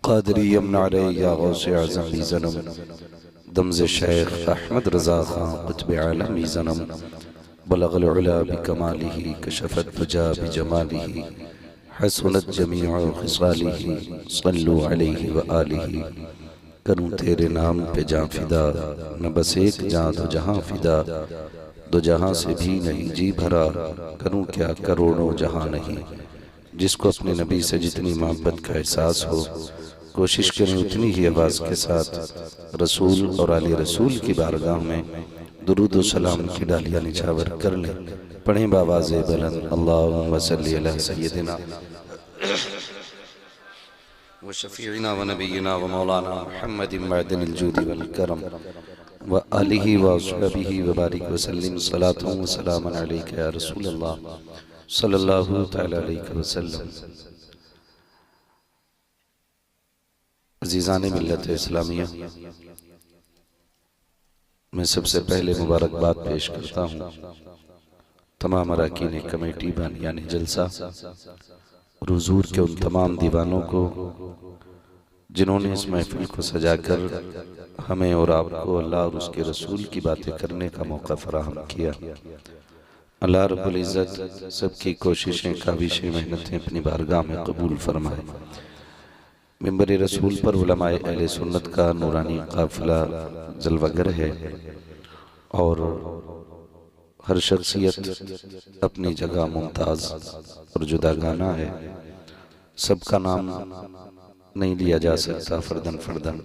क़ादरी यमनारे या गौसे आज़म भी ज़नम दमज़े शेख अहमद रज़ा ख़ां क़ुत्ब आलमी ज़नम बलग़ल उला बिकमालिही कशफ़त दुजा बिजमालिही हसनत जमीअ ख़िसालिही सल्लु अलैहि व आलिही। करूँ तेरे नाम पे जाँ फ़िदा, न बस एक जाँ दो जहाँ फ़िदा, दो जहाँ से भी नहीं जी भरा, करूँ क्या करोड़ों जहाँ नहीं। जिसको अपने नबी से जितनी मोहब्बत का एहसास हो, कोशिश करें उतनी ही आवाज़ के साथ रसूल और आले रसूल की बारगाह में दुरूद व सलाम की डालियाँ निछावर कर लें। पढ़ें बावाज़े बुलंद अल्लाहुम्मा सल्ली अला सय्यदिना व शफ़ीइना व नबीना व मौलाना मुहम्मदिन मअदिनिल जूदि वल करम व आलिहि व अस्हबिहि व बारिक व सल्लिम सलातु व सलामन अलैका या रसूल अल्लाह सल्लल्लाहु तआला अलैहि वसल्लम। अज़ीज़ान मिल्लत इस्लामिया, मैं सबसे पहले मुबारकबाद पेश करता हूँ तमाम अरकान कमेटी बानियान जलसा और हुज़ूर के उन तमाम दीवानों को जिन्होंने इस महफिल को सजाकर हमें और आपको अल्लाह और उसके रसूल की बातें करने का मौका फराहम किया। अल्लाह रब्बुल इज़्ज़त सबकी कोशिशें, काविशें, मेहनतें अपनी बारगाह में कबूल फरमाए। मिंबर रसूल पर उलमाए अहले सुन्नत का नूरानी काफिला जलवागर है और हर शख्सियत अपनी जगह मुमताज़ और जुदागाना है। सबका नाम नहीं लिया जा सकता फर्दन फर्दन,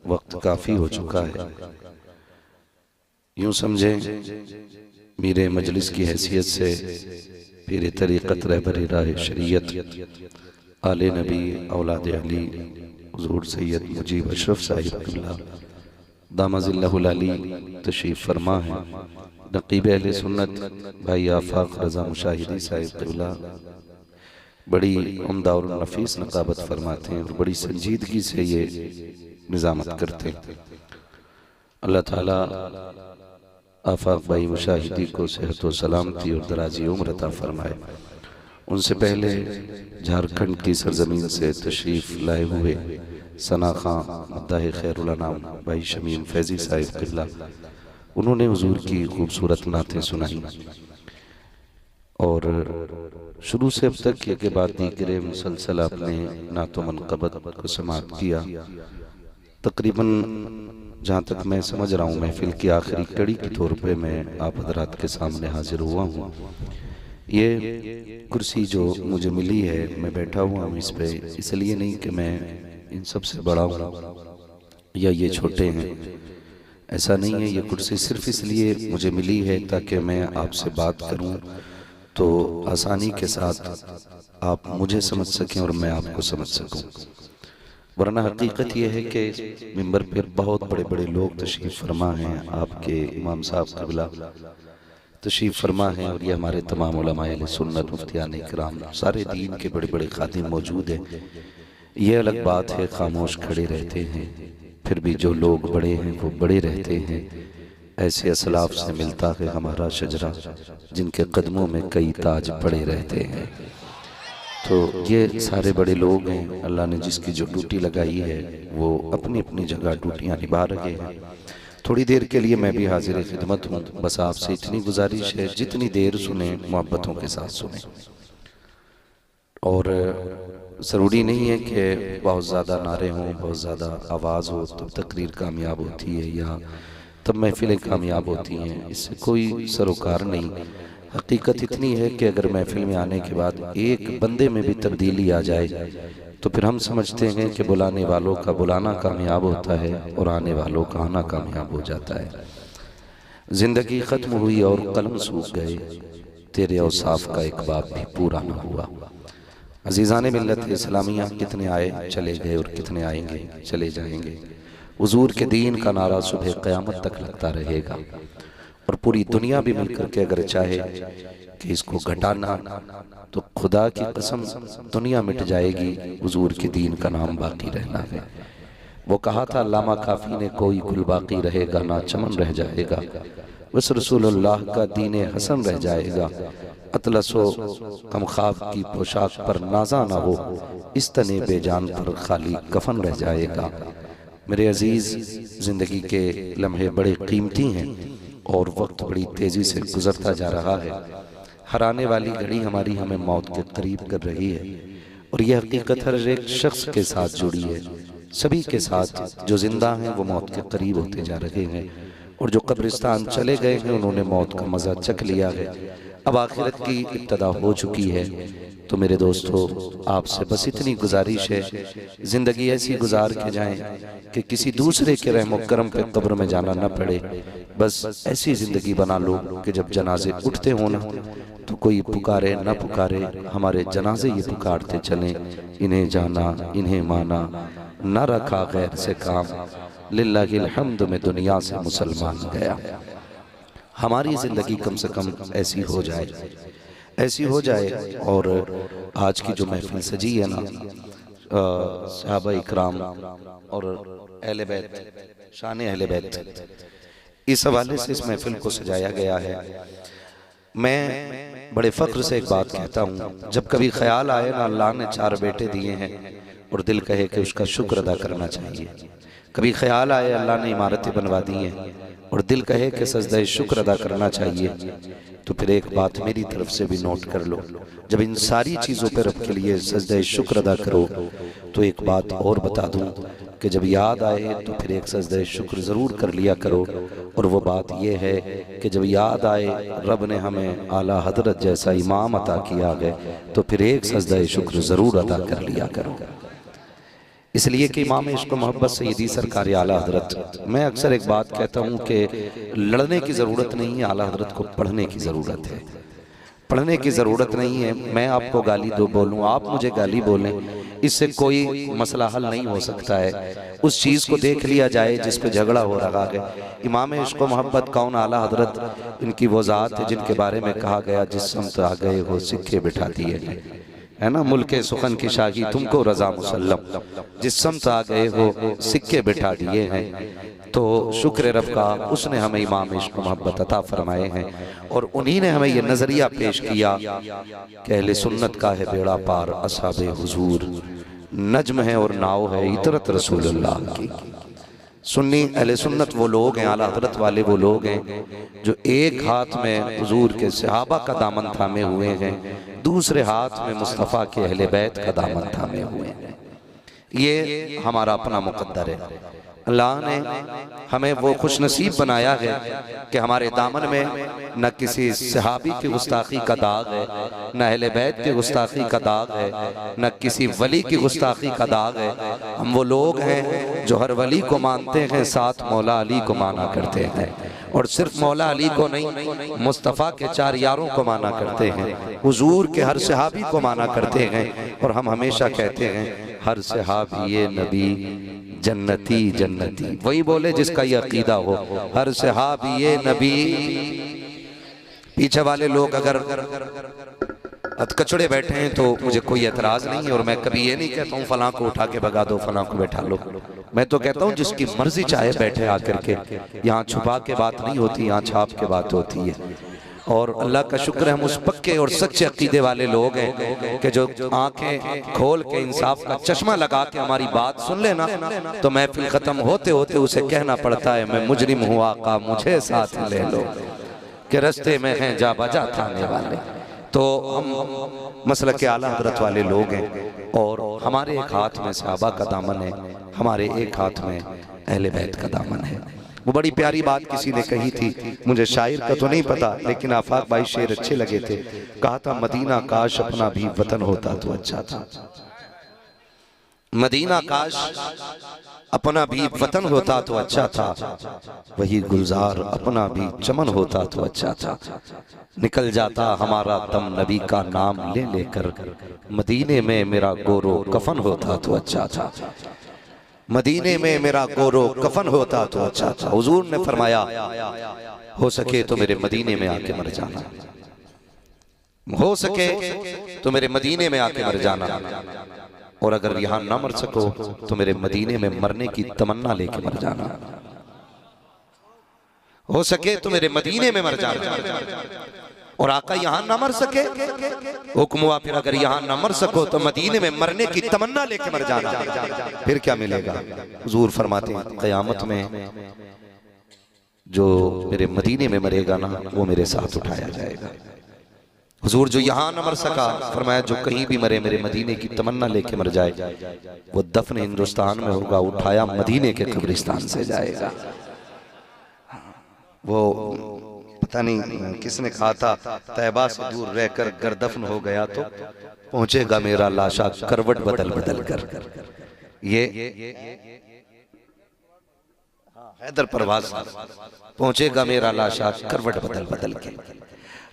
वक्त काफ़ी हो चुका है। यूँ समझें मेरे मजलिस की हैसियत से पीर तरीक़त रहबरे राह शरीयत आले नबी औलाद अली हुज़ूर सैयद मुजीब अशरफ साहिब क़िबला दामज़िल्लहुल अली तशरीफ़ फरमा है। नक़ीब अहले सुन्नत भाई आफ़ाक़ रज़ा मुशाहिदी साहिब क़िबला बड़ी उम्दा और नफीस नक़ाबत फरमाते हैं और बड़ी संजीदगी से ये निज़ामत करते हैं। अल्लाह ताला आफ़ाक़ भाई मुशाहिदी को सेहत व सलामती और दराज़ी उम्र अता फरमाए। उनसे पहले झारखंड की सरजमीन से तशरीफ़ लाए हुए सना खां मद्दाह खैरुल अनाम भाई शमीम फैज़ी साहिब क़िबला, उन्होंने हुज़ूर की खूबसूरत नातें सुनाई और शुरू से अब तक के बाद दीगरे मुसलसल अपने नातो मनक़बत को समाअत किया। तकरीबन जहाँ तक मैं समझ रहा हूँ महफिल की आखिरी कड़ी के तौर पे मैं आप हज़रात के सामने हाजिर हुआ हूँ। ये कुर्सी जो मुझे मिली है, मैं बैठा हुआ हूँ इस पे, इसलिए नहीं कि मैं इन सब से बड़ा हूँ या ये छोटे हैं, ऐसा नहीं है। ये कुर्सी सिर्फ इसलिए मुझे मिली है ताकि मैं आपसे बात करूँ तो आसानी के साथ आप मुझे समझ सकें और मैं आपको समझ सकूं। वरना हकीकत यह है कि मिंबर पर बहुत बड़े बड़े लोग तशरीफ़ फरमा हैं, आपके इमाम साहब क़िबला तशरीफ़ फरमा हैं और ये हमारे तमाम उलमाए अहले सुन्नत मुफ्तियान इकराम सारे दीन के बड़े बड़े खादिम मौजूद हैं। ये अलग बात है खामोश खड़े रहते हैं, फिर भी जो लोग बड़े हैं वो बड़े रहते हैं। ऐसे असलाफ से मिलता है हमारा शजरा जिनके कदमों में कई ताज पड़े रहते हैं। तो ये सारे बड़े लोग हैं, अल्लाह ने जिसकी जो ड्यूटी लगाई है वो अपनी अपनी जगह ड्यूटियाँ निभा रहे हैं। थोड़ी देर के लिए मैं भी हाजिर खिदमत हूँ। बस आपसे इतनी गुजारिश है जितनी देर सुने मोहब्बतों के साथ सुने और ज़रूरी नहीं है कि बहुत ज़्यादा नारे हों, बहुत ज़्यादा आवाज़ हो तब तकरीर कामयाब होती है या तब महफिलें कामयाब होती हैं, इससे कोई सरोकार नहीं। हकीकत इतनी है कि अगर महफिल में आने के बाद एक बंदे में भी तब्दीली आ जाए तो फिर हम समझते हैं कि बुलाने वालों का बुलाना कामयाब होता है और आने वालों का आना कामयाब हो जाता है। ज़िंदगी ख़त्म हुई और कलम सूख गए, तेरे औसाफ का एक बाब भी पूरा न हुआ। अज़ीज़ान मिल्लत इस्लामिया, कितने आए चले गए और कितने आएंगे चले जाएंगे। हुज़ूर के दीन का नारा सुबह क़यामत तक लगता रहेगा और पूरी दुनिया भी मिलकर के अगर चाहे कि इसको घटाना तो खुदा की कसम दुनिया मिट जाएगी, हुज़ूर के दीन का नाम बाकी रहना है। वो कहा था अल्लामा काफ़ी ने, कोई गुल बाकी रहेगा ना चमन रह जाएगा, बस रसूलुल्लाह का दीन हसन रह जाएगा। अतलसो कम ख्वाब की पोशाक पर नाजा ना हो, इस तने बेजान पर खाली कफन रह जाएगा। मेरे अजीज, जिंदगी के लम्हे बड़े कीमती हैं और वक्त बड़ी तेजी से गुजरता जा रहा है। हर आने वाली घड़ी हमारी हमें मौत के करीब कर रही है और यह हकीकत हर एक शख्स के साथ जुड़ी है। सभी के साथ जो जिंदा हैं वो मौत के करीब होते जा रहे हैं और जो कब्रिस्तान चले गए हैं उन्होंने मौत का मजा चख लिया है। अब आखिरत की इब्तदा हो चुकी है। तो मेरे दोस्तों, आपसे बस इतनी गुजारिश है, जिंदगी ऐसी गुजार के जाएं कि किसी दूसरे के रहमो करम पे कब्र में जाना न पड़े। बस ऐसी जिंदगी बना लो कि जब जनाजे उठते हो ना तो कोई पुकारे न पुकारे, हमारे जनाजे ये पुकारते चलें, इन्हें जाना इन्हें माना, न रखा गैर से काम, लिल्लाहिल हम्द में दुनिया से मुसलमान गया। हमारी जिंदगी कम से कम ऐसी हो जाए, ऐसी हो जाए। और आज की जो महफिल सजी है ना, सहाबा इकराम और अहले बैत, शान अहले बैत, इस हवाले से इस महफिल को सजाया गया है। मैं बड़े फख्र से एक बात कहता हूँ, जब कभी ख्याल आए ना अल्लाह ने 4 बेटे दिए हैं और दिल कहे कि उसका शुक्र अदा करना चाहिए, कभी ख्याल आए अल्लाह ने इमारतें बनवा दी हैं और दिल कहे कि सजदा शुक्र अदा करना चाहिए, तो फिर एक बात मेरी तरफ से भी नोट कर लो, जब इन सारी चीज़ों पर रब के लिए सजदा शुक्र अदा करो तो एक बात और बता दूं कि जब याद आए तो फिर एक सजदा शुक्र ज़रूर कर लिया करो। और वो बात ये है कि जब याद आए रब ने हमें आला हजरत जैसा इमाम अता किया है तो फिर एक सजदा शुक्र ज़रूर अदा कर लिया करो। इसलिए कि इमाम इश्क़ मोहब्बत सैयदी सरकार आला हजरत, मैं अक्सर एक बात कहता हूँ कि लड़ने की ज़रूरत नहीं है, आला हजरत को पढ़ने की ज़रूरत है। पढ़ने की ज़रूरत नहीं है, मैं आपको गाली दो बोलूँ, आप मुझे गाली बोलें, इससे कोई मसला हल नहीं हो सकता है। उस चीज़ को देख लिया जाए जिस पे झगड़ा हो रहा है। इमाम इश्क़ मोहब्बत कौन, आला हजरत, इनकी वो ज़ात है जिनके बारे में कहा गया जिस समत आ गए हो सिक्के बिठा दिए है ना, मुल्के सुखन की शाही तुमको रजा मुसल्लम, जिस समत आ गए हो सिक्के बिठा दिए हैं। तो शुक्र रब का, उसने हमें इमाम इश्क़ मोहब्बत अता फरमाए हैं और उन्हीं ने हमें यह नजरिया पेश किया कि अहले सुन्नत का है बेड़ा पार, असहाबे हुजूर नज्म है और नाव है इतरत रसूलुल्लाह की। सुन्नी अहले सुन्नत वो लोग हैं, आला हज़रत वाले वो लोग हैं जो एक हाथ में हुजूर के सहाबा का दामन थामे हुए हैं, दूसरे हाथ में मुस्तफ़ा के अहले बैत का दामन थामे हुए हैं। ये हमारा अपना मुकद्दर है। अल्लाह ने हमें वो खुश नसीब बनाया है कि हमारे दामन में न किसी सहाबी की गुस्ताखी का दाग है, न अहले बैत की गुस्ताखी का दाग है, न किसी वली की गुस्ताखी का दाग है। हम वो लोग हैं जो हर वली को मानते हैं, साथ मौला अली को माना करते हैं, और सिर्फ मौला अली को नहीं, मुस्तफ़ा के 4 यारों को माना करते हैं, हुजूर के हर सहाबी को माना करते हैं। और हम हमेशा कहते हैं हर सहाबी ये नबी जन्नती जन्नती, वही बोले जिसका ये अकीदा हो, हर सहाबी ये नबी। पीछे वाले लोग अगर कचड़े बैठे हैं तो मुझे कोई एतराज नहीं है, और मैं कभी ये नहीं कहता हूँ फलां को उठा के भगा दो, फलां को बैठा लो। मैं तो कहता हूँ जिसकी मर्जी चाहे बैठे आकर के, यहाँ छुपा के बात नहीं होती, यहाँ छाप के बात होती है। और अल्लाह का शुक्र है हम उस पक्के और सच्चे अकीदे वाले लोग हैं कि जो आंखें खोल के इंसाफ का चश्मा लगा के हमारी बात सुन लेना तो महफिल खत्म होते होते उसे कहना पड़ता है मैं मुजरिम हूँ आका मुझे साथ ले लो, कि रास्ते में हैं जा बजा थाने वाले। तो हम मसलक के आला हज़रत वाले लोग हैं और हमारे एक हाथ में सहाबा का दामन है, हमारे एक हाथ में अहले बैत का दामन है। वो बड़ी प्यारी बात किसी ने कही थी, मुझे शायर का तो नहीं पता लेकिन आफाक भाई शेर अच्छे लगे थे। कहा था मदीना काश अपना भी वतन होता तो अच्छा था, मदीना काश अपना भी वतन होता तो अच्छा था, वही गुलजार अपना भी चमन होता तो अच्छा था। निकल जाता हमारा दम नबी का नाम ले लेकर, मदीने में मेरा गोरो कफन होता तो अच्छा था, मदीने में मेरा गोरो कफन होता तो अच्छा था। हुजूर ने फरमाया हो सके तो मेरे मदीने में आके मर जाना, हो सके तो मेरे मदीने में आके मर जाना, और अगर यहां ना मर सको तो मेरे मदीने में मरने की तमन्ना लेके मर जाना, हो सके तो मेरे मदीने में मर जाना। और आका यहाँ ना मर सके, हुक्म हुआ फिर अगर यहाँ ना मर सको तो मदीने में मरने की तमन्ना लेके मर जाना, फिर क्या मिलेगा। हुजूर फरमाते हैं क़यामत में जो मेरे मदीने में मरेगा ना वो मेरे साथ उठाया जाएगा। हुजूर जो यहाँ न मर सका, फरमाया जो कहीं भी मरे मेरे मदीने की तमन्ना लेके मर जाए वो दफन हिंदुस्तान में होगा, उठाया मदीने के कब्रिस्तान से जाएगा। वो पता नहीं किसने कहा था, तैबा से दूर रहकर गर दफन हो गया तो पहुंचेगा मेरा लाशा करवट बदल बदल कर। ये हैदर परवाज पहुंचेगा मेरा लाशा करवट बदल बदल के।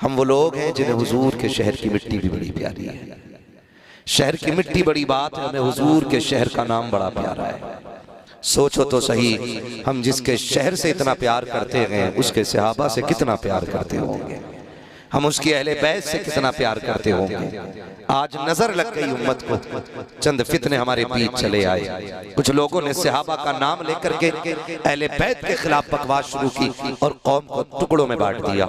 हम वो लोग हैं जिन्हें हुजूर के शहर की मिट्टी भी बड़ी प्यारी है। शहर की मिट्टी बड़ी बात है, हमें हुजूर के शहर का नाम बड़ा प्यारा है। सोचो तो सही, हम जिसके शहर से इतना प्यार करते हैं उसके सहाबा से कितना प्यार करते होंगे, हम उसकी अहले बैत से कितना प्यार करते होंगे। आज नजर लग गई उम्मत को, चंद फितने हमारे बीच चले आए, कुछ लोगों ने सहाबा का नाम लेकर के अहले बैत के खिलाफ बकवास शुरू की और कौम को टुकड़ों में बांट दिया।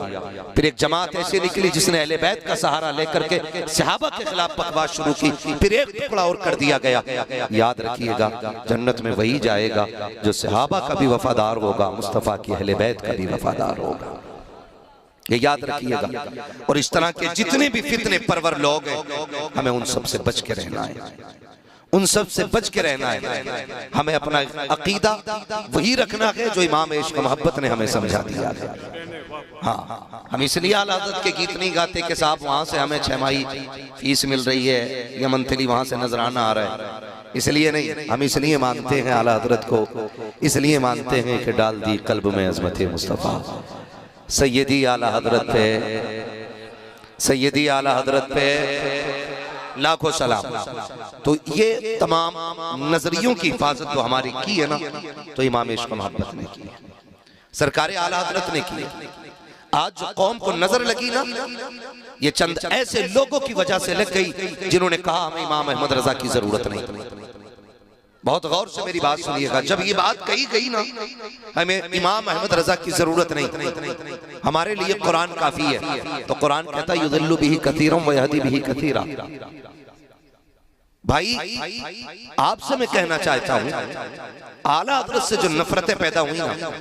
फिर एक जमात ऐसी निकली जिसने अहले बैत का सहारा लेकर के सहाबा के खिलाफ बकवास शुरू की, फिर एक टुकड़ा और कर दिया गया। याद रखिएगा जन्नत में वही जाएगा जो सहाबा का भी वफादार होगा, मुस्तफा की अहले बैत का भी वफादार होगा, ये याद रखिएगा। और इस तरह के जितने भी फितने परवर लोग हैं हमें उन सब से बच के रहना है, उन सब से बच के रहना है। हमें अपना अकीदा वही रखना है जो इमाम इश्क मोहब्बत ने हमें समझा दिया है। हाँ, हम इसलिए आला हज़रत के गीत नहीं गाते कि साहब वहां से हमें 6 माही फीस मिल रही है या मंथली वहां से नजराना आ रहा है, इसलिए नहीं। हम इसलिए मानते हैं आला हज़रत को, इसलिए मानते हैं कि डाल दी कल्ब में अज़मत मुस्तफ़ा। सैयदी आला हजरत पे, सैयदी आला हजरत पे लाखों सलाम। तो ये तमाम नजरियों की हिफाजत जो हमारी की है ना, तो इमाम इश्क मोहब्बत ने की है, सरकार आला हजरत ने की। आज जो कौम को नजर लगी ना, ये चंद ऐसे लोगों की वजह से लग गई जिन्होंने कहा हमें इमाम अहमद रजा की जरूरत नहीं। बहुत गौर से मेरी बात सुनिएगा, जब ये बात कही गई ना हमें इमाम अहमद रजा की जरूरत नहीं, हमारे लिए कुरान काफी है, तो कुरान कहता है युदिल्लु बिही कसीरम व यहदी बिही कसीरा। भाई आपसे मैं कहना चाहता हूँ, आला हज़रत से जो नफरतें पैदा हुई ना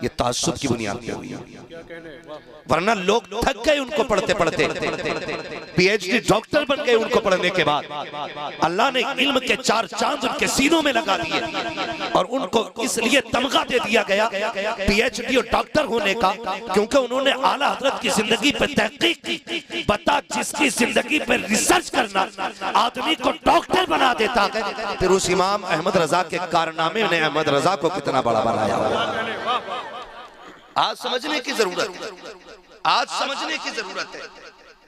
ये ताज्जुब की बुनियाद पे हुई, वरना लोग थक गए उनको पढ़ते पढ़ते, पीएचडी डॉक्टर बन गए उनको पढ़ने के बाद। अल्लाह ने इल्म के 4 चांद उनके सीनों में लगा दिए और उनको इसलिए तमगा दे दिया गया पीएचडी और डॉक्टर होने का, क्योंकि उन्होंने आला हज़रत की जिंदगी पर तहकीक की। बता, जिसकी जिंदगी पर रिसर्च करना आदमी को डॉक्टर बना देता है, फिर उस इमाम अहमद रजा के कारनामे ने अहमद रजा को कितना बड़ा बनाया। आज समझने की जरूरत है, आज समझने की जरूरत है।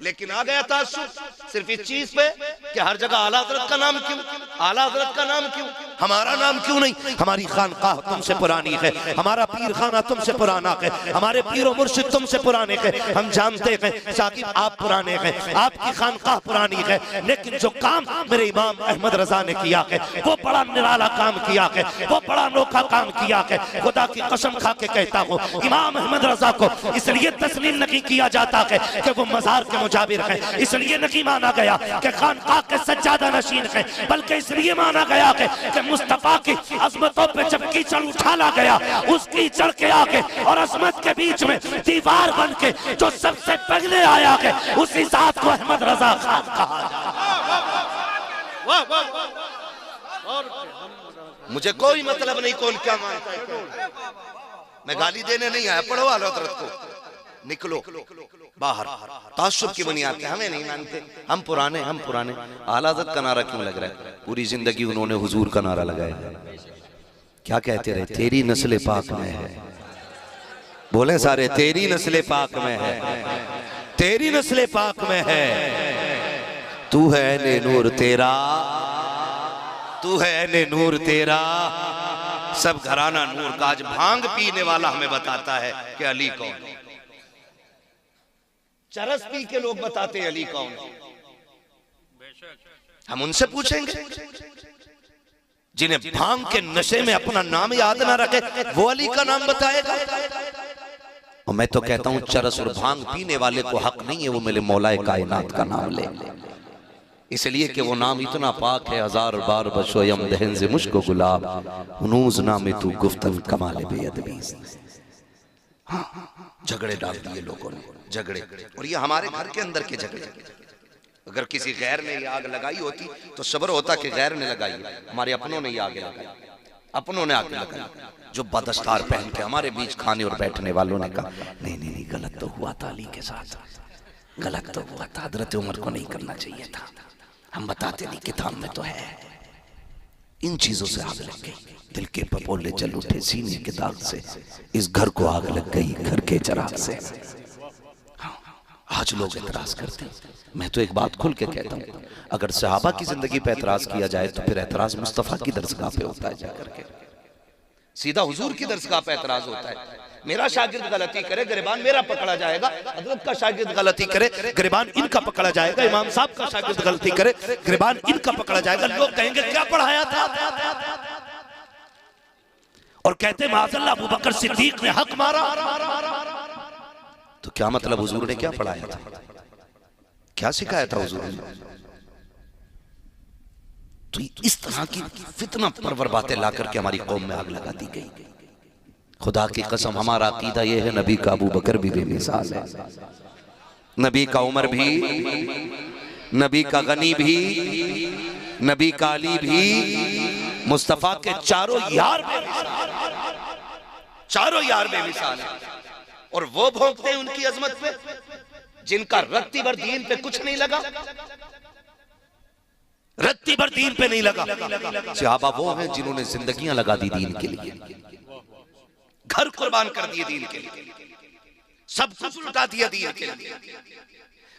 लेकिन आ गया ताज्जुब सिर्फ इस चीज पे कि हर जगह आला हज़रत का नाम क्यों, आला हज़रत का नाम क्यों, हमारा नाम क्यों नहीं। हमारी खानकाह तुमसे पुरानी है, हमारा पीर खाना तुमसे पुराना है, हमारे पीर और मुर्शिद तुमसे पुराने हैं। हम जानते हैं साकिब आप पुराने हैं, आपकी खानकाह पुरानी है, लेकिन जो काम मेरे इमाम अहमद रजा ने किया है वो बड़ा निराला काम किया है, वो बड़ा अनोखा काम किया है। खुदा की कसम खा के कहता हूँ, इमाम अहमद रजा को इसलिए तस्लीम नहीं किया जाता है कि वो मजार के मुजाबिर है, इसलिए नहीं माना गया कि खानकाह के सज्जादा नशीन है, बल्कि इसलिए माना गया कि मुस्तफा की अजमतों पे जब कीचड़ उठाला गया, उस कीचड़ के आगे और अजमत के बीच में दीवार बन के जो सबसे पहले आया है उसी जात को अहमद रजा खान कहा जाता। मुझे कोई मतलब नहीं कौन क्या मानता है, मैं गाली देने नहीं आया, पढ़ो आला हज़रत को, निकलो बाहर। ताज्जुब की बुनियाद पे हमें नहीं मानते, हम पुराने, हम पुराने। आला हज़रत का नारा क्यों लग रहा है? पूरी जिंदगी उन्होंने हुजूर का नारा लगाया। क्या कहते रहे? तेरी नस्ल पाक में है, बोले सारे, तेरी नस्ल पाक में है, तेरी नस्ल पाक में है। तू है ने नूर तेरा, तू है ने नूर तेरा, सब घराना नूर का। आज भांग पीने वाला हमें बताता है कि अली कौन, चरस पी के लोग बताते हैं अली कौन। हम उनसे पूछेंगे जिन्हें भांग के नशे में अपना नाम याद ना रखे, वो अली का नाम बताएगा। और मैं तो कहता हूं चरस और भांग पीने वाले को हक नहीं है वो मेरे मौलाए कायनात का नाम ले, इसलिए कि वो नाम इतना पाक है। हजार बार बशोयम दहन से मुश्को गुलाब हुनूज नामे तू गुफ्तन कमाले बेअदबी। झगड़े डाल दिए लोगों ने, झगड़े, और ये हमारे घर के अंदर के झगड़े। अगर किसी गैर ने ये आग लगाई होती तो सब्र होता कि गैर ने लगाई, हमारे अपनों ने ये आग लगाई, अपनों ने आग लगाई। जो बदस्तार पहन के हमारे बीच खाने और बैठने वालों ने कहा नहीं नहीं नहीं गलत तो हुआ था अली के साथ, गलत तो हुआ था, हजरत उमर को नहीं करना चाहिए था, हम बताते नहीं किताब में तो है। इन चीजों से आग लग गई, दिल के पपोले जल उठे सीने के दाग से, इस घर को आग लग गई घर के चिराग से। आज लोग एतराज करते हैं, मैं तो एक बात खुल के कहता हूं, अगर सहाबा की जिंदगी पे एतराज किया जाए तो फिर एतराज मुस्तफा की दरसगाह पे होता है जाकर के, सीधा हुजूर की दरसगाह पे एतराज होता है। मेरा शागिर्द गलती करे गिरबान मेरा पकड़ा जाएगा, हजरत का शागिर्द गलती करे गिरबान इनका पकड़ा जाएगा, इमाम साहब का शागिर्द गलती करे गिरबान इनका पकड़ा जाएगा। लोग कहेंगे क्या पढ़ाया था, और कहते माज़अल्लाह अबू बकर सिद्दीक ने हक मारा, तो क्या मतलब हुजूर ने क्या पढ़ाया था, क्या सिखाया था हुजूर ने? तो इस तरह की फितना परवर बातें लाकर के हमारी कौम में आग लगा दी गई। खुदा की कसम हमारा अकीदा यह है, नबी का अबू बकर भी बेमिसाल है, नबी का उमर भी, नबी का गनी भी, नबी का अली भी, मुस्तफा के चारों यार बेमिसाल, चारों यार बेमिसाल है। और वो भोंकते हैं उनकी अजमत पे जिनका रत्ती भर दीन पे कुछ नहीं लगा, रत्ती भर दीन पे नहीं लगा। सहाबा वो हैं जिन्होंने जिंदगियां लगा दी दीन के लिए, घर कुर्बान कर दिए दीन के लिए, सब कुछ लुटा दिया दीन के लिए।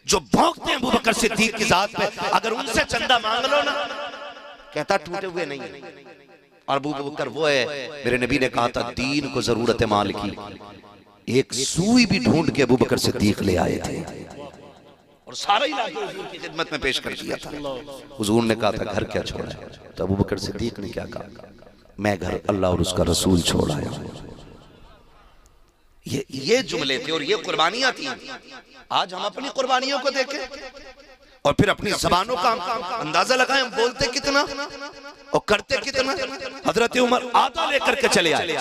जो भौंकते हैं अबू बकर सिद्दीक की जात पे, अगर उनसे चंदा मांग लो ना, कहता टूटे हुए नहीं है। और अबू बकर वो है, मेरे नबी ने कहा था दीन को जरूरत है माल की, एक सुई भी ढूंढ के अबू बकर सिद्दीक ले आए थे और सारा इलाका हुजूर की खिदमत में पेश कर दिया था। हुजूर ने कहा था घर क्या छोड़ा है, तो अबू बकर सिद्दीक ने क्या कहा, मैं घर अल्लाह और उसका रसूल छोड़ आया हूं। ये जुमले थे और ये कुर्बानियां थी। आज हम अपनी कुर्बानियों को देखें और फिर अपनी जबानों का अंदाजा लगाएं, हम बोलते कितना और करते कितना। हजरत उमर आधा लेकर के चले आए,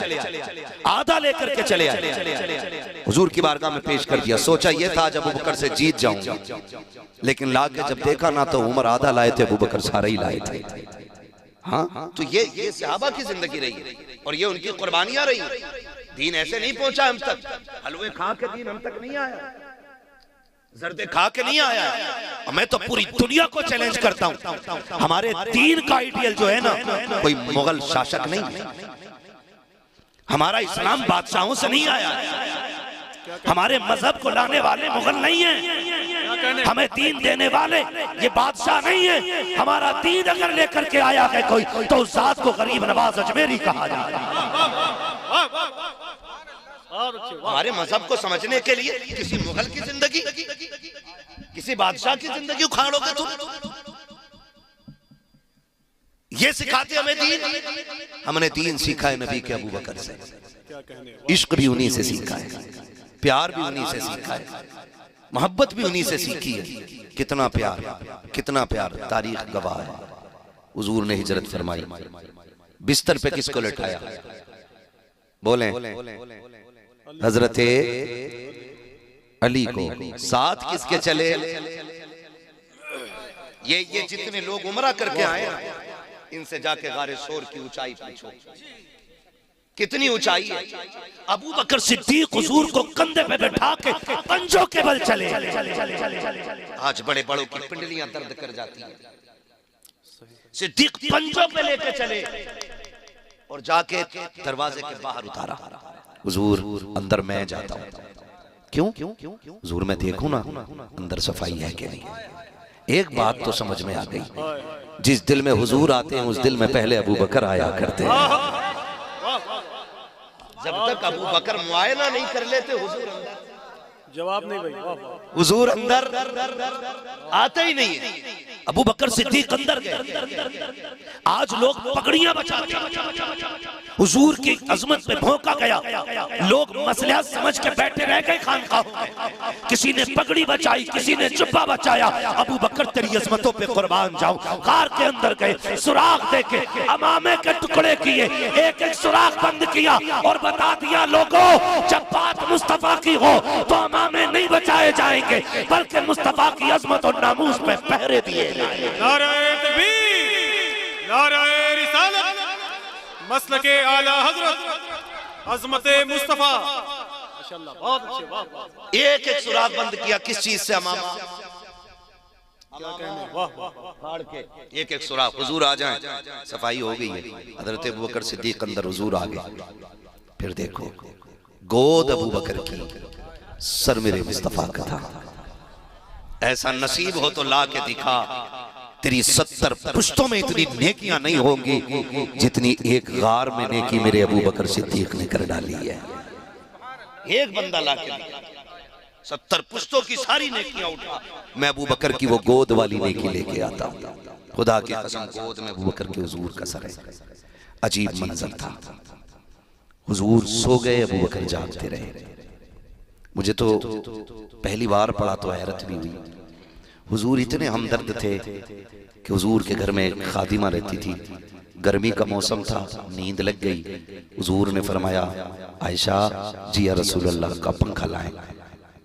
आधा लेकर के चले आए, हुजूर की बारगाह में पेश कर दिया। सोचा ये था जब अबू बकर से जीत जाऊंगा, लेकिन लाके जब देखा ना तो उमर आधा लाए थे, अबू बकर सारा ही लाए थे। हाँ, तो ये सहाबा की जिंदगी रही है और ये उनकी कुर्बानियां रही। दीन ऐसे नहीं पहुंचा हम तक, हलवे खा के दीन हम तक नहीं आया, जर्दे खा के नहीं आया। मैं तो पूरी दुनिया को चैलेंज करता हूं, हमारे दीन का आइडियल जो है ना, कोई मुगल शासक नहीं, हमारा इस्लाम बादशाहों से नहीं आया, हमारे मजहब को लाने वाले मुगल नहीं है, हमें दीन देने वाले ये बादशाह नहीं है। हमारा दीन अगर लेकर के आया है कोई, तो उस जात को गरीब नवाज अजमेरी कहा जाता है। हमारे मजहब को समझने के लिए किसी मुगल की जिंदगी, किसी बादशाह की जिंदगी उखाड़ोगे तुम? ये सिखाते हमें दीन। हमने दीन सीखा है नबी के अबू बकर से, इश्क भी उन्हीं से सीखा है, प्यार भी उन्हीं से सीखा है, मोहब्बत भी उन्हीं से सीखी है। कितना प्यार, कितना प्यार, तारीख गवाह है। हुजूर ने हिजरत फरमाई, बिस्तर पे किसको लटाया? बोले हजरत अली को। साथ किसके चले? ये जितने लोग उमरा करके आए ना, इनसे जाके गारे शोर की ऊंचाई पूछो, कितनी ऊंचाई है। अबू बकर सिद्दीक हुजूर को कंधे पे बैठा के पंजों के बल चले। आज बड़े बड़ों की पिंडलियां दर्द कर जाती हैं, सिद्दीक पंजों पे लेके चले और जाके दरवाजे के बाहर उतारा। हुजूर अंदर मैं जाता हूं। क्यों? हुजूर मैं देखूं ना अंदर सफाई है कि नहीं। एक बात तो समझ में आ गई, जिस दिल में हुजूर आते हैं उस दिल में पहले अबू बकर आया करते हैं। जब तक अबू बकर मुआयना नहीं कर लेते हुजूर अंदर, जवाब नहीं भाई, हुजूर अंदर आते ही नहीं है। अबू बकर सिद्दीक अंदर गए। आज लोग पगड़ियां बचाते हैं हुजूर की अजमत पे भौंका गया, लोग मसला समझ के बैठे रह गए खानकाहों में। किसी ने पगड़ी बचाई, किसी ने जुब्बा बचाया। अबू बकर तेरी अजमतों पे कुर्बान जाऊं। कार के अंदर गए, सुराख देके अमामे के टुकड़े किए, एक एक सुराख बंद किया और बता दिया लोगों, जब बात मुस्तफा की हो तो अमामे नहीं बचाए जाएंगे, बल्कि मुस्तफा की अजमत और नामूस पे पहरे दिए जाएंगे। नारे तकबीर, नारे रिसालत, मसलके आला हजरत, अजमते मुस्तफा। माशाअल्लाह, बहुत अच्छे, वाह वाह। एक एक सुराख बंद किया, किस चीज से? अमामा। क्या कहने, वाह वाह। फाड़ के एक एक सुराख। हुजूर आ जाएं, सफाई हो गई है। हजरत अबू बकर सिद्दीक अंदर, हुजूर आ गए। फिर देखो, गोद अबू बकर की, सर मेरे मुस्तफा का था। ऐसा नसीब हो तो ला के दिखा, तेरी 70 पुश्तों में इतनी नेकियां नहीं होंगी जितनी एक गार में नेकी मेरे अबू बकर सिद्दीक ने कर डाली है। एक बंदा ला के दिखा, 70 पुश्तों की सारी नेकियां उठा, मैं अबू बकर की वो गोद वाली नेकी लेके आता। खुदा की कसम, गोद में अबू बकर के हुजूर का सर है। अजीब मंजर था। हुजूर सो गए, अबू बकर जागते रहे। मुझे तो पहली बार पढ़ा तो हैरत भी हुई। हुजूर इतने हमदर्द थे कि हुजूर के घर में एक खादिमा रहती थी। गर्मी का मौसम था, नींद लग गई। हुजूर ने फरमाया, आयशा जी या रसूल अल्लाह का पंखा लाएं।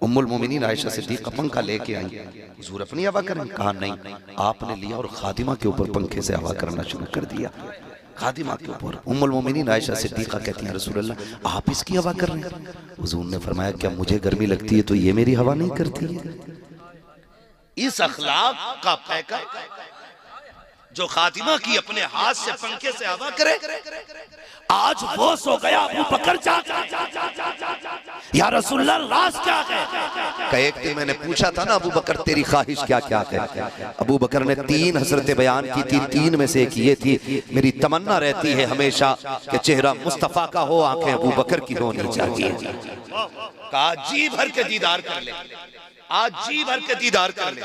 उम्मुल मोमिनीन आयशा सिद्दीक़ा पंखा लेके आई। हुजूर अपनी हवा करें? कहा नहीं। आपने लिया और खादिमा के ऊपर पंखे से हवा करना शुरू कर दिया। खादिमा के ऊपर। उम्मुल मोमिनीन आयशा सिद्दीक़ा कहती हैं, रसूल अल्लाह आप इसकी हवा कर रहे हैं? हुजूर ने फरमाया, क्या मुझे गर्मी लगती है तो ये मेरी हवा नहीं करती है? इस अखलाक का पैकर जो खातिमा की अपने हाथ से पंखे से हवा करे, आज वो सो गया। अबू बकर या रसूलल्लाह राज क्या है? एक दिन मैंने पूछा था ना, अबू बकर तेरी ख्वाहिश क्या क्या है? अबू बकर ने 3 हसरतें बयान की थी। 3 में से एक ये थी, मेरी तमन्ना रहती है हमेशा कि चेहरा मुस्तफा का हो, आंखें अबू बकर की होनी चाहिए। कहा जी भर के दीदार कर ले, आज जी भर के दीदार कर ले,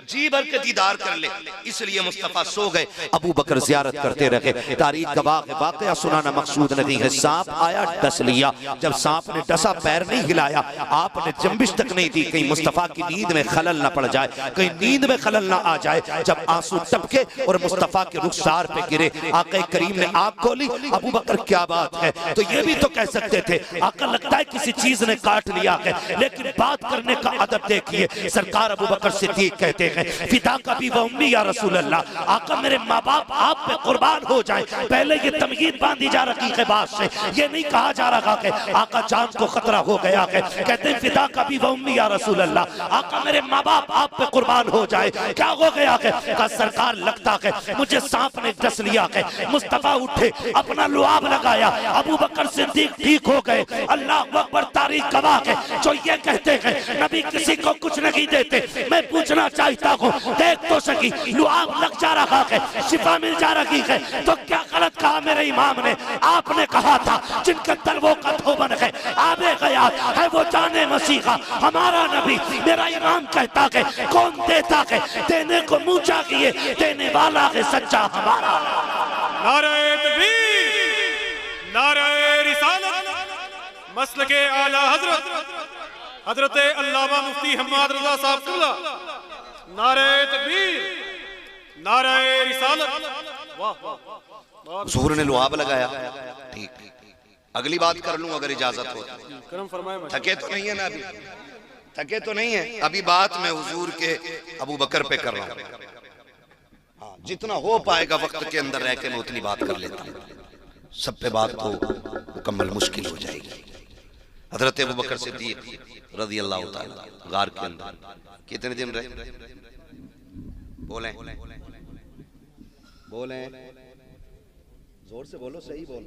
जी भर के दीदार कर ले। इसलिए मुस्तफा सो गए, अबू बकर ज़ियारत करते रहे। तारीख गवाह है, वाकया सुनाना मकसूद नहीं है। सांप आया, डस लिया। जब सांप ने डसा, पैर नहीं हिलाया, आपने जंबिश तक नहीं दी, कहीं मुस्तफा की नींद में खलल ना पड़ जाए, कहीं नींद में खलल ना आ जाए। जब आंसू टपके और मुस्तफा के रुखसार पे गिरे, आका करीम ने आंख खोली। अबू बकर क्या बात है? तो ये भी तो कह सकते थे, आका लगता है किसी चीज ने काट लिया है, लेकिन बात करने का अदब देखिए। सरकार अबू बकर सिद्दीक कहते हैं, फिदा का भी व उम्मी या रसूल अल्लाह, आका मेरे माँ बाप आप पे कुर्बान हो जाए। पहले ये तमयीज बांधी जा रही है बात से, ये नहीं कहा जा रहा है आका जान को खतरा हो गया है। कहते हैं फिदा का भी व उम्मी या रसूल अल्लाह, आका मेरे माँ बाप आप पे कुर्बान हो जाए। क्या हो गया है? का सरकार लगता है मुझे सांप ने डस लिया है। मुस्तफा उठे, अपना लुआब लगाया, अबू बकर सिद्दीक ठीक हो गए। अल्लाह अकबर, तारीख गवाह है जो ये कहते हैं नबी किसी को कुछ नहीं देते। मैं पूछना चाहता हूँ, देख तो सकी लुआब लग जा रहा है, शिफा मिल जा रही है, तो क्या गलत कहा मेरे इमाम ने? आपने कहा था जिनके तलवों का धोबन है, आबे गया है वो जाने मसीहा हमारा नबी। मेरा इमाम कहता है कौन देता है? देने को मुंह चाहिए, देने वाला है सच्चा हमारा। नारे तकबीर, नारे रिसालत, मसलके आला हजरत, हजरत अल्लामा मुफ्ती हम्माद रज़ा साहब तुला। नारे तकबीर, नारे रिसालत, वाह वाह। हुजूर ने लुआब लगाया। ठीक, अगली बात कर लूं अगर इजाजत हो। करम फरमाए। थके तो नहीं है ना? अभी थके तो नहीं है? अभी बात मैं हुजूर के अबू बकर पे कर रहा हूं। हाँ, जितना हो पाएगा वक्त के अंदर रह के मैं उतनी बात कर लेता हूं। सब पे बात तो मुकम्मल मुश्किल हो जाएगी। हजरत अबू बकर सिद्दीक रज़ी अल्लाह ताला गार के अंदर कितने दिन रहे? बोले बोले, जोर से बोलो, सही बोल।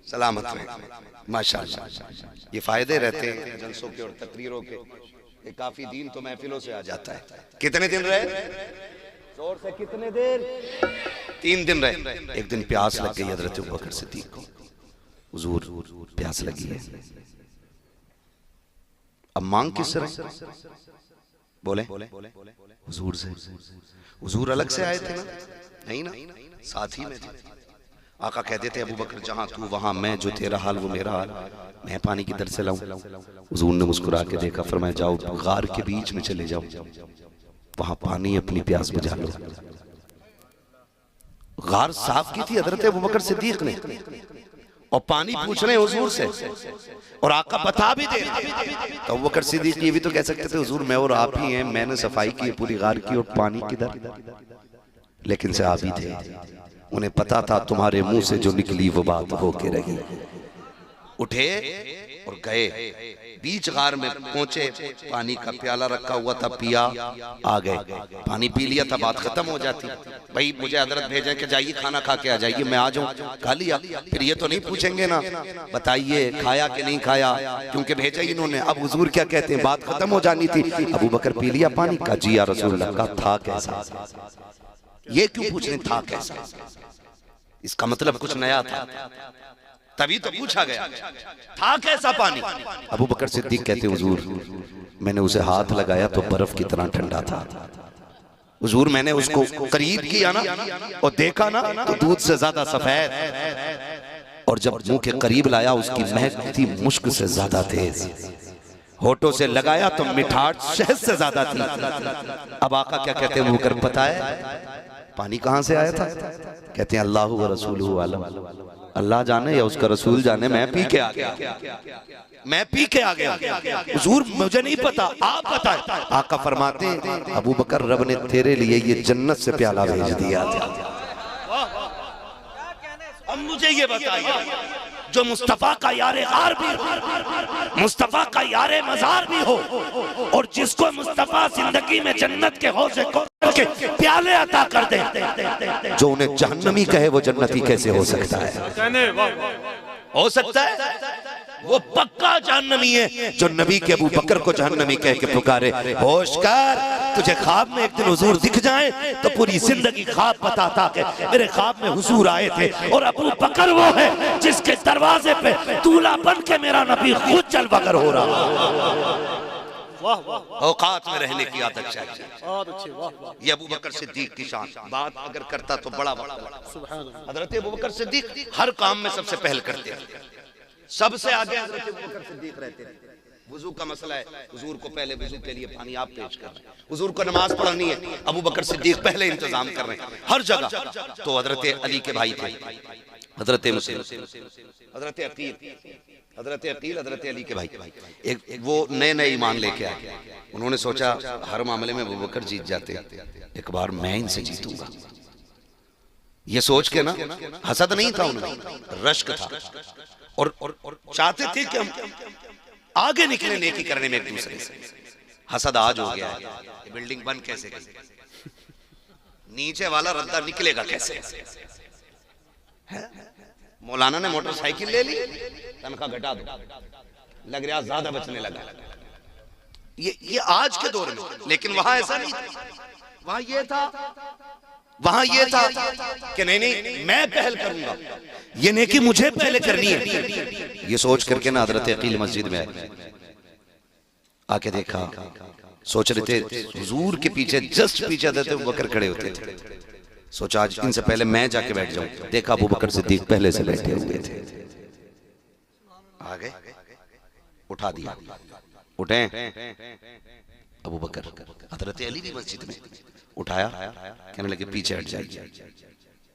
सलामत रहे माशाअल्लाह। ये फायदे रहते हैं जलसों के और तकरीरों के, ये काफी दिन तो महफिलों से आ जाता है। कितने दिन रहे? जोर से, कितने देर? 3 दिन रहे। एक दिन प्यास लग गई हजरत अबू बकर सिद्दीक को। हुजूर प्यास लगी है, अब मांग किस तरह? बोले हुजूर से। हुजूर अलग से आए थे ना? नहीं ना, साथ ही में थे। आका कहते थे अबू बकर जहां तू वहां मैं, जो तेरा हाल वो मेरा हाल, मैं पानी किधर से लाऊं? हुजूर ने मुस्कुरा के देखा, फरमाया जाओ गार के बीच में चले जाओ, वहां पानी अपनी प्यास बुझा लो। गार साफ की थी हजरत अबू बकर सिद्दीक ने, और पानी पूछ रहे हुजूर से, और आका बता भी दे। तो अबू बकर सिद्दीक ये भी तो कह सकते थे हुजूर मैं और आप ही हैं, मैंने सफाई की पूरी गार की और पानी किधर, लेकिन सहाबी थे, उन्हें पता था तुम्हारे मुंह से जो निकली वो बात होके रही। उठे और गए, बीच गार में पहुंचे, पानी का प्याला रखा हुआ था, पिया, आ गए, पानी पी लिया था, बात खत्म हो जाती। भाई मुझे हजरत भेजे कि जाइए खाना खा के आ जाइए, मैं आ जाऊं, खा लिया, फिर ये तो नहीं पूछेंगे ना बताइए खाया कि नहीं खाया, क्योंकि भेजा ही इन्होंने। अब हुजूर क्या कहते हैं, बात खत्म हो जानी थी। अबू बकर पी लिया पानी का, जी या रसूलल्लाह, का था कैसा, ये क्यों पूछ रहे था कैसा, इसका मतलब कुछ नया था, तभी तो पूछा गया था कैसा पानी। अबू बकर सिद्दीक कहते हुजूर मैंने उसे हाथ लगाया तो बर्फ की तरह ठंडा था। हुजूर मैंने उसको करीब किया ना और देखा ना तो दूध से ज्यादा सफेद, और जब मुंह के करीब लाया उसकी महक थी मुश्क से ज्यादा तेज, होठों से लगाया तो मिठास शहद से ज्यादा थी। अब आका क्या कहते हैं, मुकर पता है पानी कहां से आया था? कहते हैं अल्लाह व रसूलुहु आलम, अल्लाह जाने या उसका रसूल जाने, मैं पी के आ गया, मैं पी के आ गया, हुजूर मुझे नहीं पता, आप बताएं। आका फरमाते हैं अबू बकर रब ने तेरे लिए ये जन्नत से प्याला भेज दिया था। अब मुझे ये बताइए जो मुस्तफा का यारे गार भी हो, मुस्तफा का यारे मजार भी हो, और जिसको मुस्तफा जिंदगी में जन्नत के हौज़े के प्याले अता कर दे, जो उन्हें जहन्नमी कहे वो जन्नती कैसे हो सकता है? हो सकता है वो पक्का जहन्नमी है जो नबी के अबू बकर को जहन्नमी कह के पुकारे। होश कर, तुझे ख्वाब में एक दिन हुजूर दिख जाए तो पूरी जिंदगी ख्वाब बताता कि मेरे ख्वाब में हुजूर आए थे, और अबू बकर वो है जिसके दरवाजे पे दूल्हा बन के मेरा नबी खुद चल बगर हो रहा। औकात में रहने की आदत चाहिए, ये अबू बकर सिद्दीक की शान। बात अगर करता तो बड़ा हजरत अबू बकर सिद्दीक हर काम में सबसे पहल करते हैं, सबसे आगे हजरत अबू बकर सिद्दीक रहते हैं। वुजू का मसला है, हुजूर को पहले वुजू के लिए पानी आप पेश कर रहे हैं, हुजूर को नमाज पढ़नी है, अबू बकर सिद्दीक पहले इंतजाम कर रहे हैं हर जगह। तो हजरत अली के भाई थे, हजरत मुस्लिम, हजरत अकील, हजरत अकील हजरत अली के भाई, एक वो नए नए ईमान लेके आए। उन्होंने सोचा हर मामले में अबू बकर जीत जाते, एक बार मैं इनसे जीतूंगा। ये सोच के ना, हसद नहीं था उनमें, रश्क था, और चाहते थे कि हम आगे निकले नेकी करने में एक दूसरे से। हसद आज हो गया है, बिल्डिंग बन कैसे गई, नीचे वाला रद्दा निकलेगा कैसे? मौलाना ने मोटरसाइकिल ले ली, तनख्वाह घटा दो, लग रहा ज्यादा बचने लगा। ये आज के दौर में, लेकिन वहां ऐसा नहीं था, वहां ये था कि नहीं मैं पहल करूंगा, ये नेकी मुझे पहले करनी है। ये सोच करके ना हजरत अकील मस्जिद में आके देखा, सोच रहे थे हुजूर के पीछे, जस्ट पीछे हजरत अबू बकर खड़े होते थे। सोचा आज इनसे पहले मैं जाके बैठ जाऊं। देखा अबू बकर सिद्दीक पहले से बैठे हुए थे, आ गए, उठा दिया, उठे अबू बकर, हजरत अली भी मस्जिद में, उठाया, कहने लगे पीछे हट जाइए।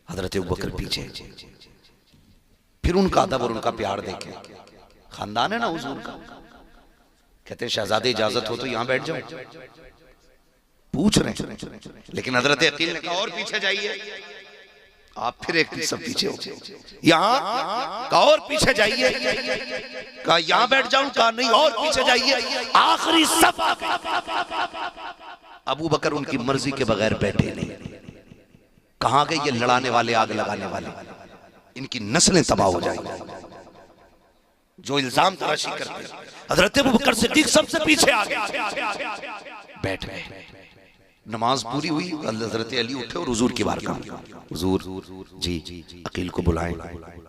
हजरत अबू बकर पीछे, फिर उनका अदब और उनका प्यार देखे, खानदान है ना हुजूर का, कहते शहजादे इजाजत हो तो यहां बैठ जाओ, पूछ रहे हैं, लेकिन हजरत अकील ने कहा और पीछे जाइए। आप फिर एक सब पीछे हो, यहाँ कहा और पीछे जाइए, कहा यहाँ बैठ जाऊं, कहा नहीं और पीछे जाइए, आखिरी सब। अबू बकर उनकी मर्जी के बगैर बैठे नहीं। कहां गए ये लड़ाने वाले, आग लगाने वाले, इनकी नस्लें तबाह हो जाएंगी जो इल्जाम तराशी करते हैं। हजरत अबू बकर सिद्दीक सबसे पीछे आ गए, बैठ गए। नमाज पूरी हुई, हजरत अली उठे और हुजूर की बारगाह में, हुजूर जी अकील को बुलाएं,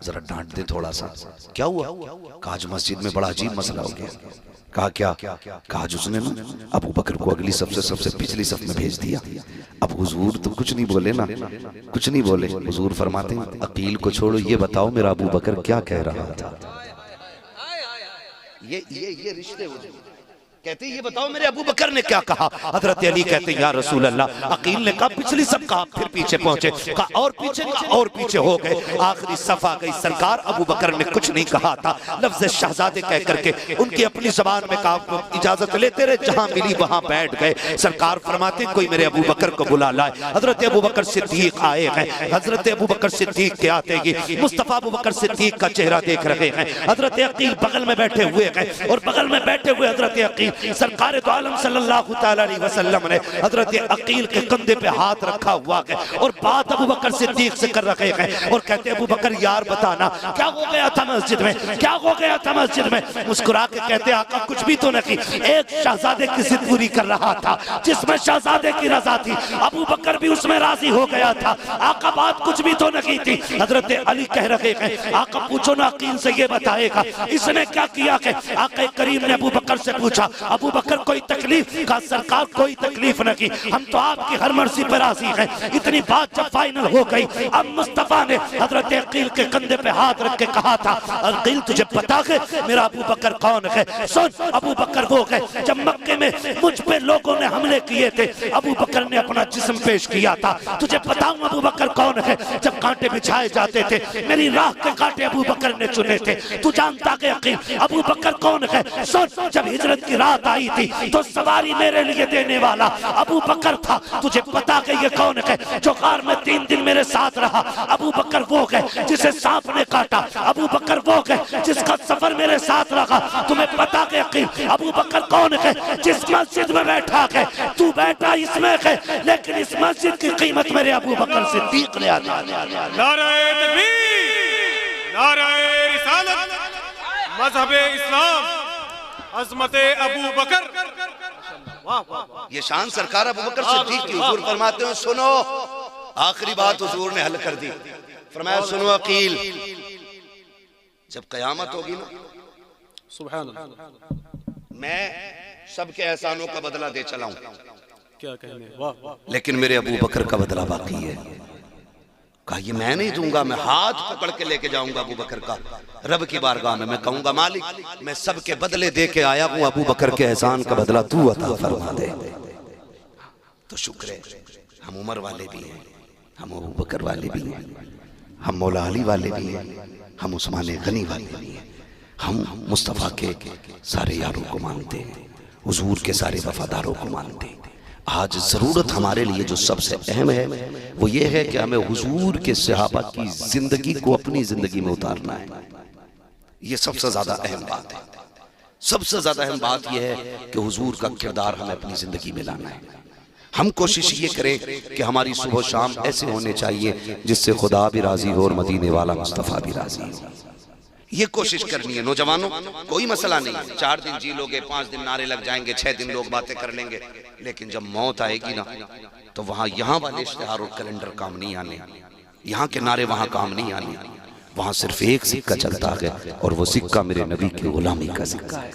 जरा डांट दे थोड़ा सा। क्या हुआ? कहा आज मस्जिद में बड़ा अजीब मसला हो गया। कहा क्या? कहा आज उसने ना अबू बकर को अगली सबसे पिछली सफ में भेज दिया, अब हुजूर तो कुछ नहीं बोले ना, कुछ नहीं बोले। हुजूर फरमाते हैं अकील को छोड़ो, ये बताओ मेरा अबू बकर क्या कह रहा था। ये रिश्ते कहते ये बताओ मेरे अबू बकर ने क्या कहा। हजरत अली कहते या रसूल अल्लाह, अकील ने कहा पिछली सब कहा, फिर पीछे पहुंचे, कहा और पीछे, कहा और पीछे हो गए, आखिरी सफा गई। सरकार अबू बकर ने कुछ नहीं कहा था, लफ्ज शहजादे कह करके उनकी अपनी जबान में कहा, इजाजत लेते रहे, जहां मिली वहां बैठ गए। सरकार फरमाते कोई मेरे अबू बकर को बुला लाए। हजरत अबू बकर सिद्दीक आए हैं। हजरत अबू बकर सिद्दीक के आते ही मुस्तफा अबू बकर सिद्दीक का चेहरा देख रहे हैं। हजरत अकील बगल में बैठे हुए हैं और बगल में बैठे हुए हजरत अकील, सरकार दो आलम सल्लल्लाहु तआला अलैहि वसल्लम ने हजरत अकील के कंधे पे हाथ रखा हुआ है और बात अबू बकर सिद्दीक से कर रहे हैं और कहते अबू बकर यार बताना क्या हो गया था मस्जिद में, क्या हो गया था मस्जिद में। मुस्कुरा के कहते आका कुछ भी तो नहीं, एक शहजादे की जिद पूरी कर रहा था जिसमें शहजादे की रजा थी, अबू बकर भी उसमें राजी हो गया था। आका बात कुछ भी तो नहीं थी। हजरत अली कह रहे हैं आका पूछो ना अकील से, ये बताएगा इसने क्या किया है। आका करीम ने अबू बकर से पूछा अबू बकर कोई तकलीफ का, सरकार कोई तकलीफ नहीं, हम तो आपकी हर मर्जी पर राजी हैं। इतनी बात जब फाइनल हो गई, अब मुस्तफा ने हजरत अकील के कंधे पे हाथ रख के कहा था अकील तुझे पता है मेरा अबू बकर कौन है। सुन अबू बकर वो है जब मक्के में मुझ पे लोगों ने हमले किए थे, अबू बकर ने अपना जिस्म पेश किया था। तुझे बताऊं अबू बकर कौन है, जब कांटे बिछाए जाते थे मेरी राह के कांटे अबू बकर ने चुने थे। तू जानता है अकील अबू बकर कौन है। सुन जब हिजरत की रात आई थी तो सवारी मेरे लिए देने वाला अबू बकर था। तुझे पता है ये कौन है जो कार में 3 दिन मेरे साथ रहा। अबू बकर वो है जिसे सांप ने काटा। अबू बकर वो है जिसका सफर मेरे साथ रहा। तुम्हें पता है यकीन अबू बकर कौन है, जिस मस्जिद में बैठा है तू बैठा इसमें है, लेकिन इस मस्जिद की कीमत मेरे अबू बकर सिद्दीक ने अदा की। नारे तकबीर, नारे रिसालत, मजहबे इस्लाम, अज़मते अबू बकर। ये शान सरकार अबू बकर सिद्दीक की। हुजूर फरमाते हैं सुनो, आखिरी बात हुजूर ने हल कर दी। फरमाया सुनो अकील, जब कयामत होगी ना सुभान अल्लाह, मैं सबके एहसानों का बदला दे चलाऊं, क्या कहने, वाह वाह। लेकिन मेरे अबू बकर का बदला बाकी है। कहा ये मैं नहीं दूंगा, मैं हाथ पकड़ के लेके जाऊंगा अबू बकर का रब की बारगाह में। मैं कहूंगा मालिक मैं सबके बदले दे के आया हूं, अबू बकर के एहसान का बदला तू अता फरमा दे। तो शुक्र है हम उमर वाले भी हैं, हम अबू बकर वाले भी हैं, हम मौला अली वाले भी हैं, हम उस्मान गनी वाले भी हैं, हम मुस्तफ़ा के सारे यारों को मानते हैं, हुजूर के सारे वफादारों को मानते हैं। आज जरूरत हमारे लिए जो सबसे अहम है वो ये है कि हमें हुजूर के सहाबा की जिंदगी को अपनी जिंदगी में उतारना है। ये सबसे ज्यादा अहम बात है। सबसे ज्यादा अहम बात यह है कि हुजूर का किरदार हमें अपनी जिंदगी में लाना है। हम कोशिश ये करें कि हमारी सुबह शाम ऐसे होने चाहिए जिससे खुदा भी राजी हो और मदीने वाला मुस्तफ़ा भी राजी हो। ये कोशिश करनी है नौजवानों। कोई मसला नहीं है, 4 दिन जी लोगे, 5 दिन नारे लग जाएंगे, 6 दिन लोग बातें कर लेंगे, लेकिन जब मौत आएगी ना तो वहां यहाँ वाले इश्तिहार और कैलेंडर काम नहीं आने, यहाँ के नारे वहां काम नहीं आने। वहां सिर्फ एक सिक्का चलता है और वो सिक्का मेरे नबी की गुलामी का सिक्का है,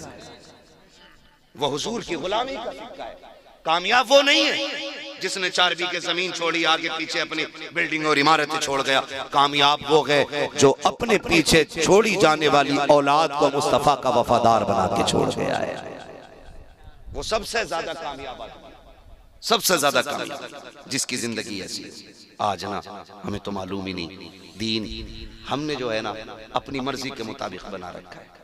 वो हुजूर की गुलामी का सिक्का है। कामयाब वो नहीं है जिसने 4 बीघे जमीन छोड़ी, आगे पीछे अपनी बिल्डिंग और इमारतें छोड़ गया। कामयाब वो है जो अपने पीछे छोड़ी जाने वाली औलाद को मुस्तफा का वफादार बना के छोड़ गया है। वो सबसे ज्यादा कामयाब आदमी, सबसे ज्यादा कामयाब जिसकी जिंदगी ऐसी है। आज ना हमें तो मालूम ही नहीं, दीन हमने जो है ना अपनी मर्जी के मुताबिक बना रखा है,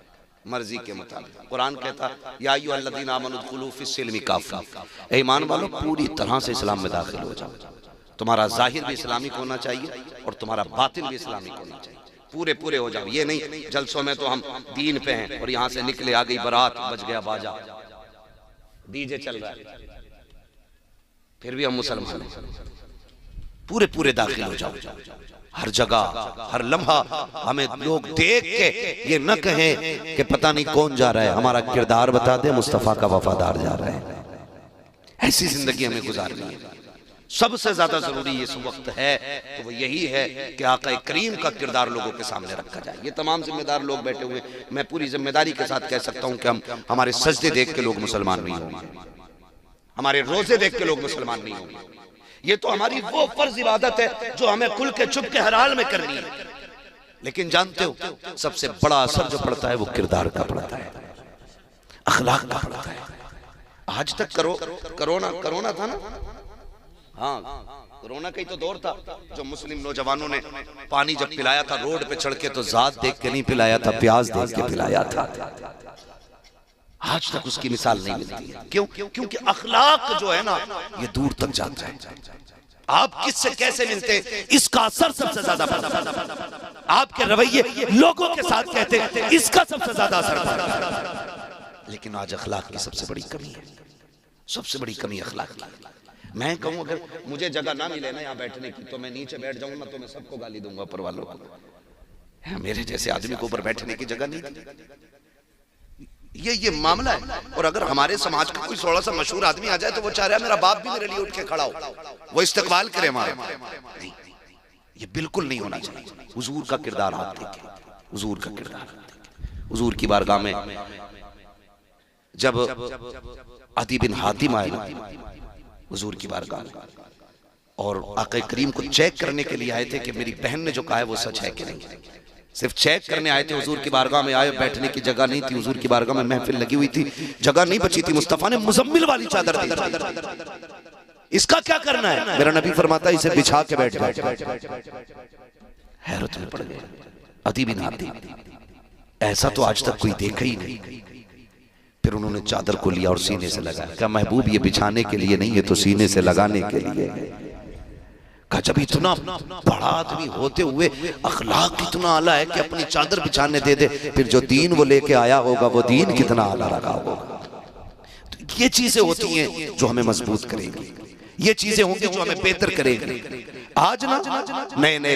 मर्जी के मुताबिक। कुरान कहता या अय्युहल्लज़ीना आमनू उदखुलू फिस्सिल्मि काफ़ा, ए ईमान वालों पूरी तरह से इस्लाम में दाखिल हो जाओ। तुम्हारा जाहिर भी इस्लामिक होना चाहिए और तुम्हारा बातिन भी इस्लामिक होना चाहिए, पूरे पूरे हो जाओ। ये नहीं जलसों में तो हम दीन पे हैं और यहाँ से निकले आ गई बारात, बज गया बाजा, डीजे चल रहा है, फिर भी हम मुसलमान हैं। पूरे पूरे दाखिल हो जाओ। हर जगह हर लम्हा हमें लोग देख के ये न कहें कि पता नहीं कौन जा रहा है, हमारा किरदार बता दे मुस्तफा का वफादार जा रहा है। ऐसी जिंदगी हमें गुजारनी है। सबसे ज्यादा जरूरी इस वक्त है तो वो यही है कि आका करीम का किरदार लोगों के सामने रखा जाए। ये तमाम जिम्मेदार लोग बैठे हुए, मैं पूरी जिम्मेदारी के साथ कह सकता हूँ कि हम हमारे सजदे देख के लोग मुसलमान नहीं होंगे, हमारे रोजे देख के लोग मुसलमान नहीं होंगे। ये तो हमारी वो फर्ज इबादत है जो हमें खुल के छुप के हर हाल में करनी है। लेकिन जानते हो सबसे बड़ा असर जो पड़ता है वो किरदार का पड़ता है, अखलाक का पड़ता है। आज तक कोरोना था ना, हाँ कोरोना का ही तो दौर था जो मुस्लिम नौजवानों ने पानी जब पिलाया था रोड पे चढ़ के, तो जात देख के नहीं पिलाया था, प्याज देख के पिलाया था। आज तक उसकी मिसाल नहीं मिलती है। क्यों? क्योंकि अखलाक जो है ना ये दूर तक जाता है। आप किससे कैसे मिलते हैं इसका असर सबसे ज्यादा पड़ता है। आपके रवैये लोगों के साथ कहते हैं इसका सबसे ज्यादा असर पड़ता है। लेकिन आज अखलाक की सबसे बड़ी कमी है, सबसे बड़ी कमी अखलाक की। मैं कहूं अगर मुझे जगह ना मिले ना यहाँ बैठने की तो मैं नीचे बैठ जाऊंगा, तो मैं सबको गाली दूंगा ऊपर वालों को। मेरे जैसे आदमी को ऊपर बैठने की जगह नहीं थी। ये मामला है। और अगर हमारे समाज का कोई थोड़ा सा मशहूर आदमी आ जाए तो वो चाह रहा है मेरा बाप भी मेरे लिए उठ के खड़ा हो, वो इस्तकबाल करे हमारा। नहीं, ये बिल्कुल नहीं होना चाहिए। हुजूर का किरदार आप देखें, हुजूर का किरदार। हुजूर की बारगाह में जब अदी बिन हातिम आए हुजूर की बारगाह में, और आका करीम को चेक करने के लिए आए थे कि मेरी बहन ने जो कहा है वो सच है कि नहीं। सिर्फ चेक करने आए थे। हुजूर की बारगाह में आए, बैठने की जगह नहीं थी। हुजूर की बारगाह में महफिल लगी हुई थी, जगह नहीं बची थी। मुस्तफा ने मुजम्मिल वाली चादर दी, इसका क्या करना है? मेरा नबी फरमाता है इसे बिछा के बैठ जाए। हैरत में पड़ गए अदी बिन हातिम, ऐसा तो आज तक कोई देखा ही नहीं। फिर उन्होंने चादर को लिया और सीने से लगाया। क्या महबूब ये बिछाने के लिए नहीं, ये तो सीने से लगाने के लिए है। जब इतना बड़ा आदमी होते हुए अखलाक इतना आला है कि अपनी चादर बिछाने दे दे, फिर जो दीन वो लेके आया होगा वो दीन कितना आला रखा होगा। तो ये चीजें होती हैं जो हमें मजबूत करेंगी, ये चीजें होंगी जो हमें बेहतर करेंगी। आज ना नए नए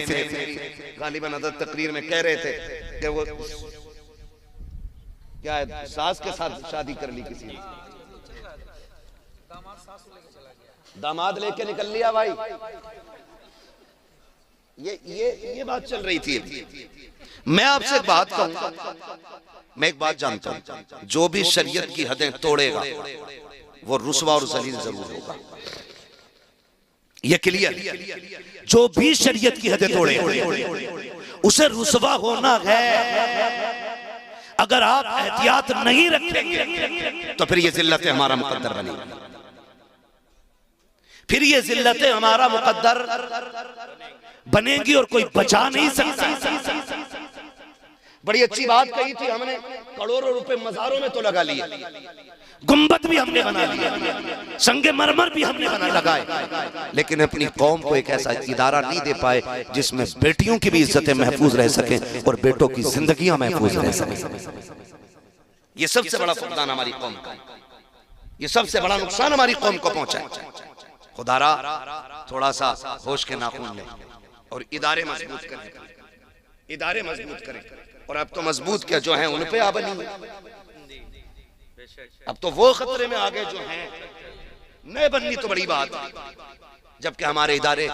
गालिबन अदद तकरीर में कह रहे थे कि वो क्या है, सास के साथ शादी कर ली किसी ने, दामाद लेके निकल लिया भाई। ये बात चल रही थी। मैं आपसे एक बात कहूंगा, मैं एक बात जानता हूं, जो भी शरीयत की हदें तोड़ेगा वो रुसवा और जलील जरूर होगा। ये क्लियर। जो भी शरीयत की हदें तोड़ेगा उसे रुसवा होना है। अगर आप एहतियात नहीं रखेंगे तो फिर ये जिल्लत हमारा मुकद्दर बनेगी, फिर ये जिल्लत हमारा मुकद्दर बनेगी और कोई बचा नहीं सकता। बड़ी अच्छी बात कही थी हमने, करोड़ों रुपए मज़ारों में तो लगा लिए, गुंबद भी हमने बना लिया, संगे मरमर भी हमने बना लगाए, लेकिन अपनी कौम को एक ऐसा इदारा नहीं दे पाए जिसमें बेटियों की भी इज्जतें महफूज रह सकें और बेटों की जिंदगियां महफूज रह सकें। ये सबसे बड़ा फुकदान हमारी कौम का, ये सबसे बड़ा नुकसान हमारी कौम को पहुंचा है। खुदारा थोड़ा सा होश के नाखून लें और इदारे मजबूत करें, इदारे मजबूत करें। और अब तो मजबूत क्या, जो हैं उन पे आ बनी, अब तो वो खतरे में आ गए जो हैं, नए बननी तो बड़ी बात। जबकि हमारे इदारे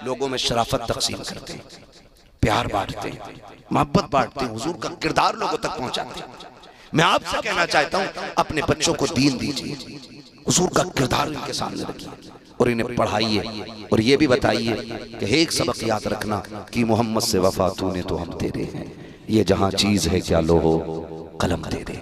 लोगों में शराफत तकसीम करते हैं, प्यार बांटते हैं, मोहब्बत बांटते हैं, हुजूर का किरदार लोगों तक पहुंचाते हैं। मैं आपसे कहना चाहता हूं अपने बच्चों को दीन दीजिए, हुजूर का किरदार इनके सामने रखिए और इन्हें पढ़ाइए। और ये भी बताइए कि एक सबक याद रखना कि मोहम्मद से वफा तूने तो हम तेरे हैं, ये जहां चीज है क्या लो हो कलम दे दे।